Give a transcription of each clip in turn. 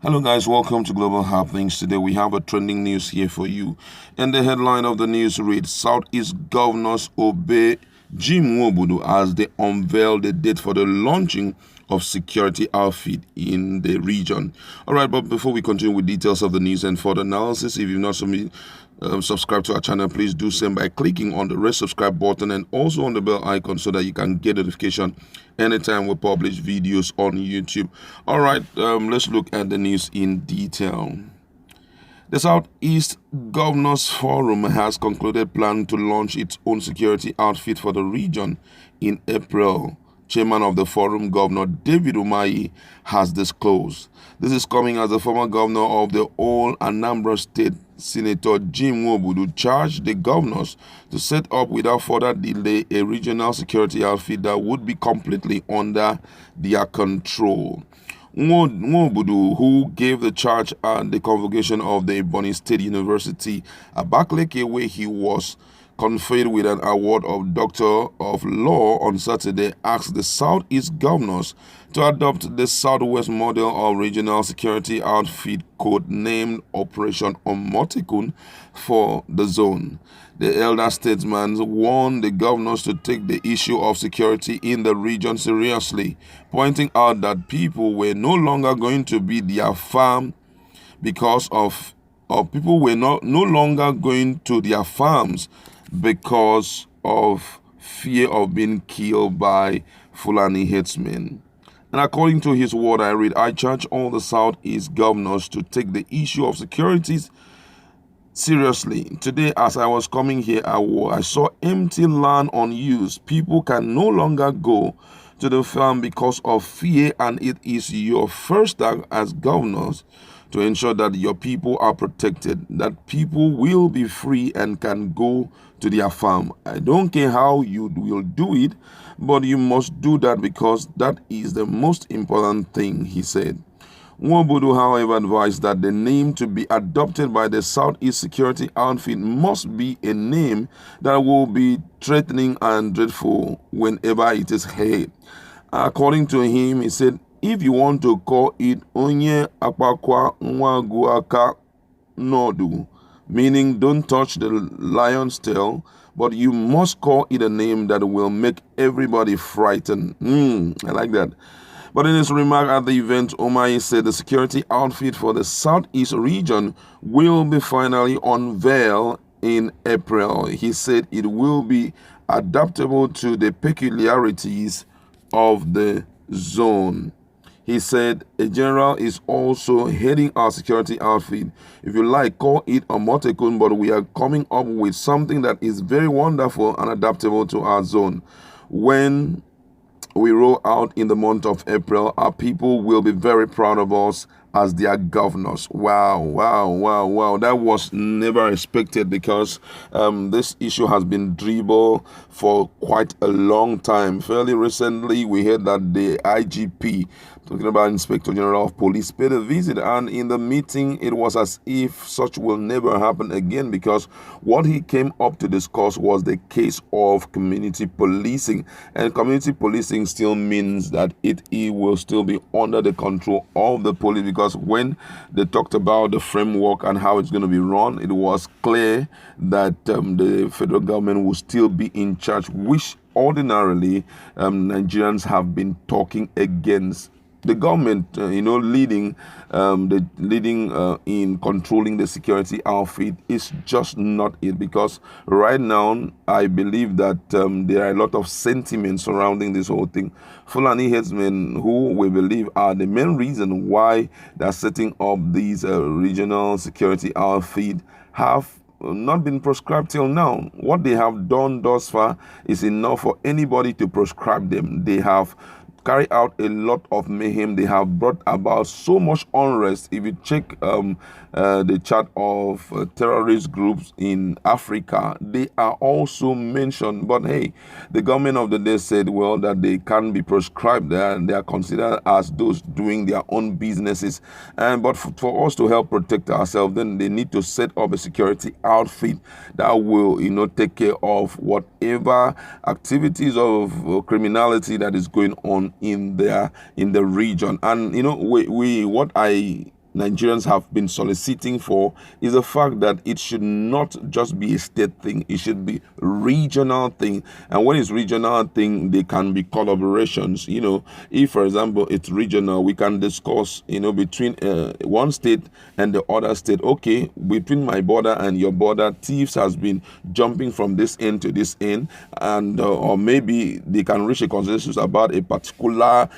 Hello guys, welcome to Global Happenings. Today we have a trending news here for you. And the headline of the news reads, Southeast governors obey Jim Nwobudu as they unveil the date for the launching of security outfit in the region. All right, but before we continue with details of the news and further analysis, if you've not subscribed to our channel, please do so by clicking on the red subscribe button and also on the bell icon so that you can get notification anytime we publish videos on YouTube. All right, let's look at the news in detail. The Southeast Governors Forum has concluded plan to launch its own security outfit for the region in April. Chairman of the forum, Governor David Umahi, has disclosed. This is coming as the former governor of the old Anambra State, Senator Jim Nwobudu, charged the governors to set up without further delay a regional security outfit that would be completely under their control. Nwobudu, who gave the charge at the convocation of the Ebonyi State University, Abakaliki, where he was conferred with an award of Doctor of Law on Saturday, asked the Southeast governors to adopt the Southwest model of regional security outfit code-named Operation Omotekun for the zone. The elder statesman warned the governors to take the issue of security in the region seriously, pointing out that people were no longer going to be their farm because of people were no longer going to their farms because of fear of being killed by Fulani headsmen. And according to his word, I read, I charge all the Southeast governors to take the issue of securities seriously. Today, as I was coming here, I saw empty land unused. People can no longer go to the farm because of fear, and it is your first task as governors to ensure that your people are protected, that people will be free and can go to their farm. I don't care how you will do it, but you must do that because that is the most important thing, he said. Nwobudu, however, advised that the name to be adopted by the Southeast security outfit must be a name that will be threatening and dreadful whenever it is heard. According to him, he said, if you want to call it Onye Akpakwa Nwaguaka Nodu, meaning don't touch the lion's tail, but you must call it a name that will make everybody frightened. I like that. But in his remark at the event, Umahi said the security outfit for the Southeast region will be finally unveiled in April. He said it will be adaptable to the peculiarities of the zone. He said a general is also heading our security outfit. If you like, call it a Omotekun, but we are coming up with something that is very wonderful and adaptable to our zone. When we roll out in the month of April, our people will be very proud of us as their governors. Wow. That was never expected because this issue has been dribbled for quite a long time. Fairly recently, we heard that the IGP, talking about Inspector General of Police, paid a visit, and in the meeting, it was as if such will never happen again because what he came up to discuss was the case of community policing. And community policing still means that it will still be under the control of the police, because when they talked about the framework and how it's going to be run, it was clear that the federal government will still be in charge, which ordinarily Nigerians have been talking against. The government, leading in controlling the security outfit is just not it, because right now I believe that there are a lot of sentiment surrounding this whole thing. Fulani headsmen, who we believe are the main reason why they're setting up these regional security outfit, have not been prescribed till now. What they have done thus far is enough for anybody to prescribe them. They have carry out a lot of mayhem. They have brought about so much unrest. If you check the chart of terrorist groups in Africa, they are also mentioned. But hey, the government of the day said, well, that they can't be prescribed there, and they are considered as those doing their own businesses. But for us to help protect ourselves, then they need to set up a security outfit that will, take care of whatever activities of criminality that is going on in the region. And what I Nigerians have been soliciting for is the fact that it should not just be a state thing, it should be regional thing. And when it's regional thing, they can be collaborations. If for example it's regional, we can discuss between one state and the other state. Okay, between my border and your border, thieves has been jumping from this end to this end, and or maybe they can reach a consensus about a particular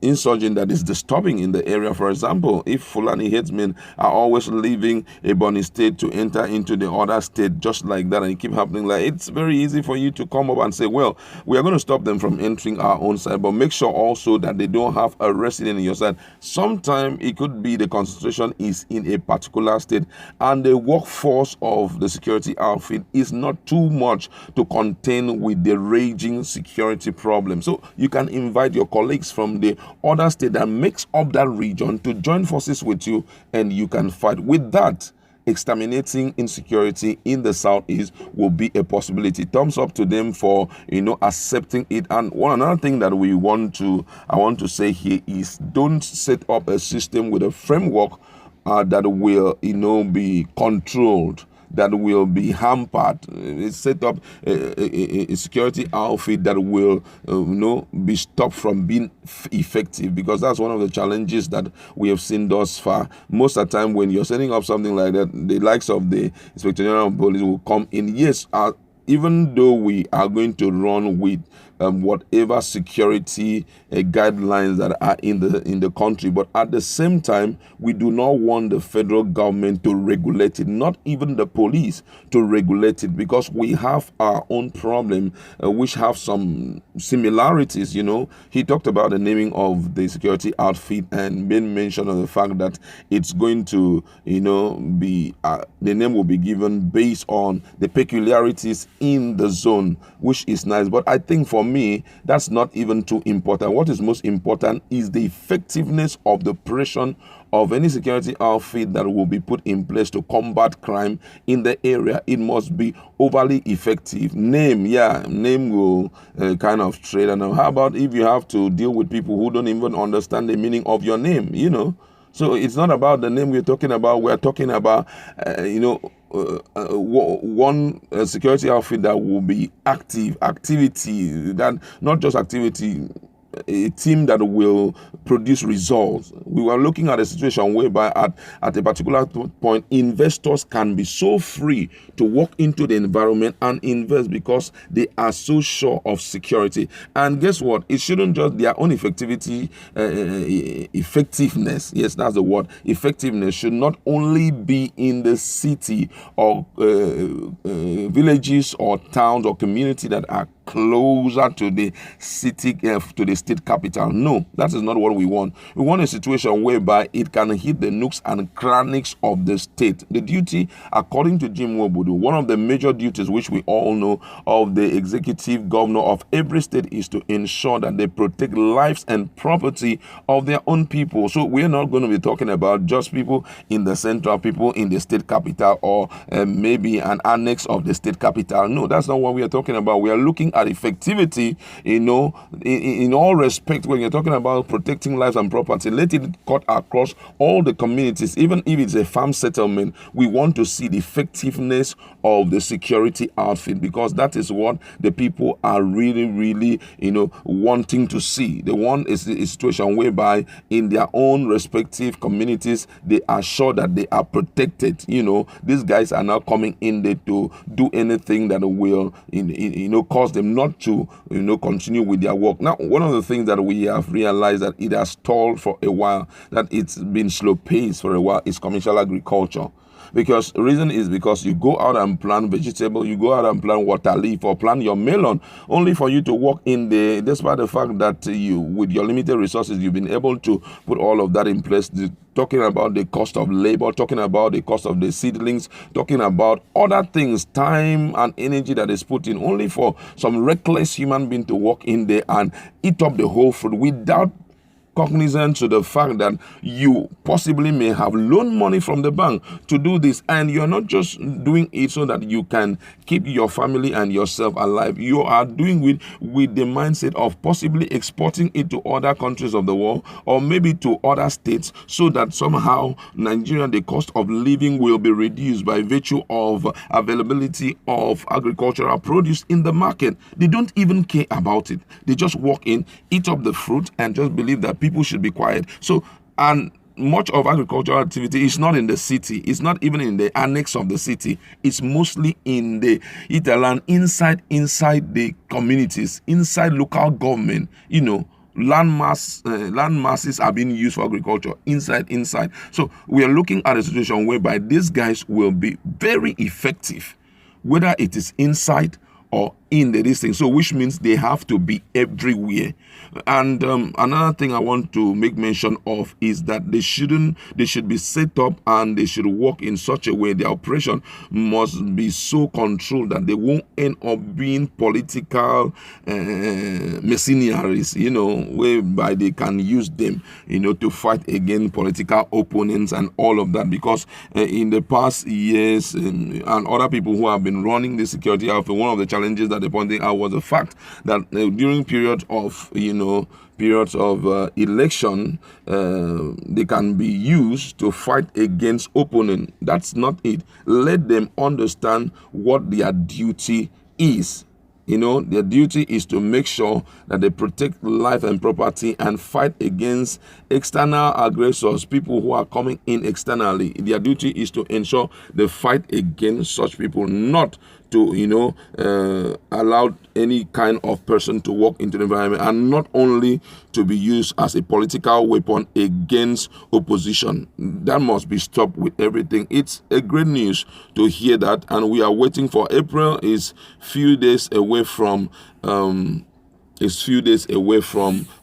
insurgent that is disturbing in the area. For example, if Fulani headsmen are always leaving a Bonny state to enter into the other state just like that, and it keep happening, like, it's very easy for you to come up and say, well, we are going to stop them from entering our own side, but make sure also that they don't have a resident in your side. Sometimes it could be the concentration is in a particular state, and the workforce of the security outfit is not too much to contain with the raging security problem. So you can invite your colleagues from the other state that makes up that region to join forces with you, and you can fight. With that, exterminating insecurity in the southeast will be a possibility. Thumbs up to them for accepting it. And another thing that I want to say here is, don't set up a system with a framework that will be controlled, that will be hampered. Set up a security outfit that will be stopped from being effective, because that's one of the challenges that we have seen thus far. Most of the time when you're setting up something like that, the likes of the Inspector General of Police will come in. Yes, even though we are going to run with whatever security guidelines that are in the country, but at the same time, we do not want the federal government to regulate it, not even the police to regulate it, because we have our own problem, which have some similarities. He talked about the naming of the security outfit and made mention of the fact that it's going to be the name will be given based on the peculiarities in the zone, which is nice. But I think for me, that's not even too important. What is most important is the effectiveness of the operation of any security outfit that will be put in place to combat crime in the area. It must be overly effective. Name will kind of trade. And how about if you have to deal with people who don't even understand the meaning of your name? So it's not about the name we're talking about. We're talking about one security outfit that will be activity, that not just activity, a team that will produce results. We were looking at a situation whereby at a particular point, investors can be so free to walk into the environment and invest because they are so sure of security. And guess what? It shouldn't just their own effectiveness. Yes, that's the word. Effectiveness should not only be in the city or villages or towns or community that are closer to the city, to the state capital. No, that is not what we want. We want a situation whereby it can hit the nooks and crannies of the state. The duty, according to Jim Wobudu, one of the major duties which we all know of the executive governor of every state is to ensure that they protect lives and property of their own people. So we're not going to be talking about just people in the central, people in the state capital, or maybe an annex of the state capital. No, that's not what we are talking about. We are looking at effectivity, in all respect. When you're talking about protecting lives and property, let it cut across all the communities. Even if it's a farm settlement, we want to see the effectiveness of the security outfit, because that is what the people are really wanting to see. They want a situation whereby in their own respective communities, they are sure that they are protected. These guys are not coming in there to do anything that will cause them not to continue with their work. Now, one of the things that we have realized that it has stalled for a while, that it's been slow paced for a while, is commercial agriculture. Because the reason is because you go out and plant vegetable, you go out and plant water leaf or plant your melon, only for you to work in the, despite the fact that you, with your limited resources, you've been able to put all of that in place. Talking about the cost of labor, talking about the cost of the seedlings, talking about other things, time and energy that is put in, only for some reckless human being to walk in there and eat up the whole fruit without cognizant to the fact that you possibly may have loaned money from the bank to do this, and you're not just doing it so that you can keep your family and yourself alive. You are doing it with the mindset of possibly exporting it to other countries of the world, or maybe to other states, so that somehow Nigeria, the cost of living will be reduced by virtue of availability of agricultural produce in the market. They don't even care about it. They just walk in, eat up the fruit, and just believe that people should be quiet. So, and much of agricultural activity is not in the city. It's not even in the annex of the city. It's mostly in the hinterland, inside the communities, inside local government. Land masses are being used for agriculture inside. So we are looking at a situation whereby these guys will be very effective, whether it is inside or in this thing. So which means they have to be everywhere. And another thing I want to make mention of is that they should be set up, and they should work in such a way, the operation must be so controlled that they won't end up being political mercenaries, whereby they can use them, to fight against political opponents and all of that. Because in the past years, and other people who have been running the security outfit, one of the challenges that they pointed out was the fact that during periods of election, they can be used to fight against opponents. That's not it. Let them understand what their duty is. Their duty is to make sure that they protect life and property and fight against external aggressors, people who are coming in externally. Their duty is to ensure they fight against such people, not to allow any kind of person to walk into the environment, and not only to be used as a political weapon against opposition. That must be stopped with everything. It's a great news to hear that, and we are waiting for April. Is few days away from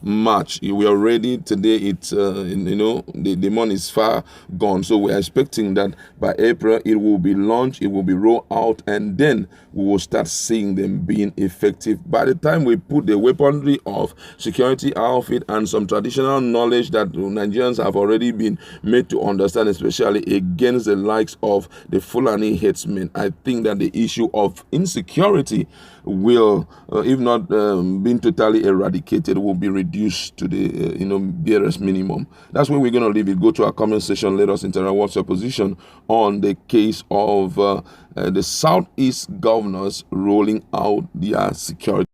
March. We are ready today. It's the month is far gone, so we are expecting that by April it will be launched, it will be rolled out, and then we will start seeing them being effective. By the time we put the weaponry of security outfit and some traditional knowledge that Nigerians have already been made to understand, especially against the likes of the Fulani headsmen, I think that the issue of insecurity will, if not being totally eradicated, will be reduced to the barest minimum. That's where we're going to leave it. Go to our comment section. Let us interact. What's your position on the case of the Southeast governors rolling out their security?